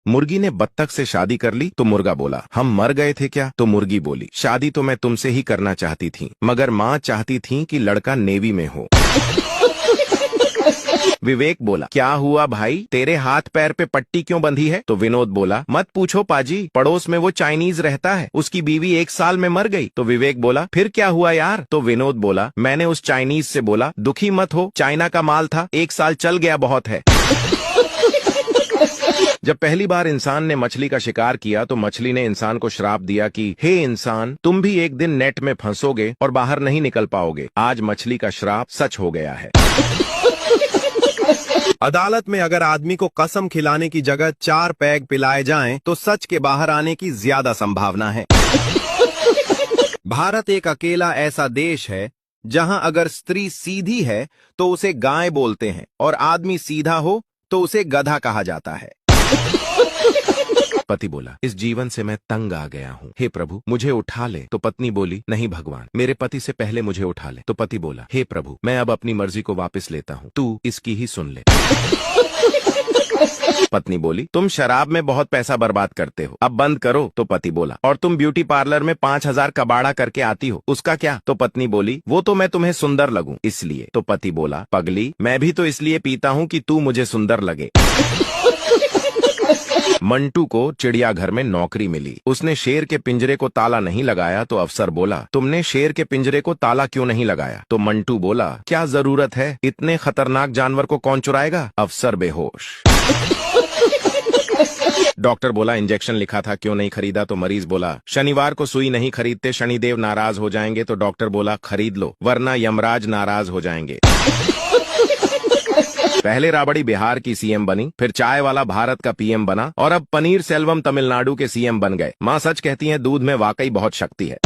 मुर्गी ने बत्तख से शादी कर ली तो मुर्गा बोला हम मर गए थे क्या? तो मुर्गी बोली शादी तो मैं तुमसे ही करना चाहती थी, मगर माँ चाहती थी कि लड़का नेवी में हो। विवेक बोला क्या हुआ भाई, तेरे हाथ पैर पे पट्टी क्यों बंधी है? तो विनोद बोला मत पूछो पाजी, पड़ोस में वो चाइनीज रहता है, उसकी बीवी 1 साल में मर गई। तो विवेक बोला फिर क्या हुआ यार? तो विनोद बोला मैंने उस चाइनीज से बोला दुखी मत हो, चाइना का माल था, 1 साल चल गया बहुत है। जब पहली बार इंसान ने मछली का शिकार किया तो मछली ने इंसान को श्राप दिया कि हे इंसान, तुम भी एक दिन नेट में फंसोगे और बाहर नहीं निकल पाओगे। आज मछली का श्राप सच हो गया है। अदालत में अगर आदमी को कसम खिलाने की जगह 4 पैग पिलाए जाएं, तो सच के बाहर आने की ज्यादा संभावना है। भारत एक अकेला ऐसा देश है जहां अगर स्त्री सीधी है तो उसे गाय बोलते हैं और आदमी सीधा हो तो उसे गधा कहा जाता है। पति बोला इस जीवन से मैं तंग आ गया हूँ, हे प्रभु मुझे उठा ले। तो पत्नी बोली नहीं भगवान, मेरे पति से पहले मुझे उठा ले। तो पति बोला हे प्रभु मैं अब अपनी मर्जी को वापस लेता हूँ, तू इसकी ही सुन ले। पत्नी बोली तुम शराब में बहुत पैसा बर्बाद करते हो, अब बंद करो। तो पति बोला और तुम ब्यूटी पार्लर में 5000 कबाड़ा करके आती हो, उसका क्या? तो पत्नी बोली वो तो मैं तुम्हें सुंदर लगूं इसलिए। तो पति बोला पगली, मैं भी तो इसलिए पीता हूँ कि तू मुझे सुंदर लगे। मंटू को चिड़ियाघर में नौकरी मिली। उसने शेर के पिंजरे को ताला नहीं लगाया तो अफसर बोला तुमने शेर के पिंजरे को ताला क्यों नहीं लगाया? तो मंटू बोला क्या जरूरत है, इतने खतरनाक जानवर को कौन चुराएगा? अफसर बेहोश। डॉक्टर बोला इंजेक्शन लिखा था क्यों नहीं खरीदा? तो मरीज बोला शनिवार को सुई नहीं खरीदते शनिदेव नाराज हो जाएंगे। तो डॉक्टर बोला खरीद लो वरना यमराज नाराज हो जाएंगे। पहले राबड़ी बिहार की सीएम बनी, फिर चाय वाला भारत का पीएम बना और अब पनीर सेल्वम तमिलनाडु के सीएम बन गए। माँ सच कहती हैं दूध में वाकई बहुत शक्ति है।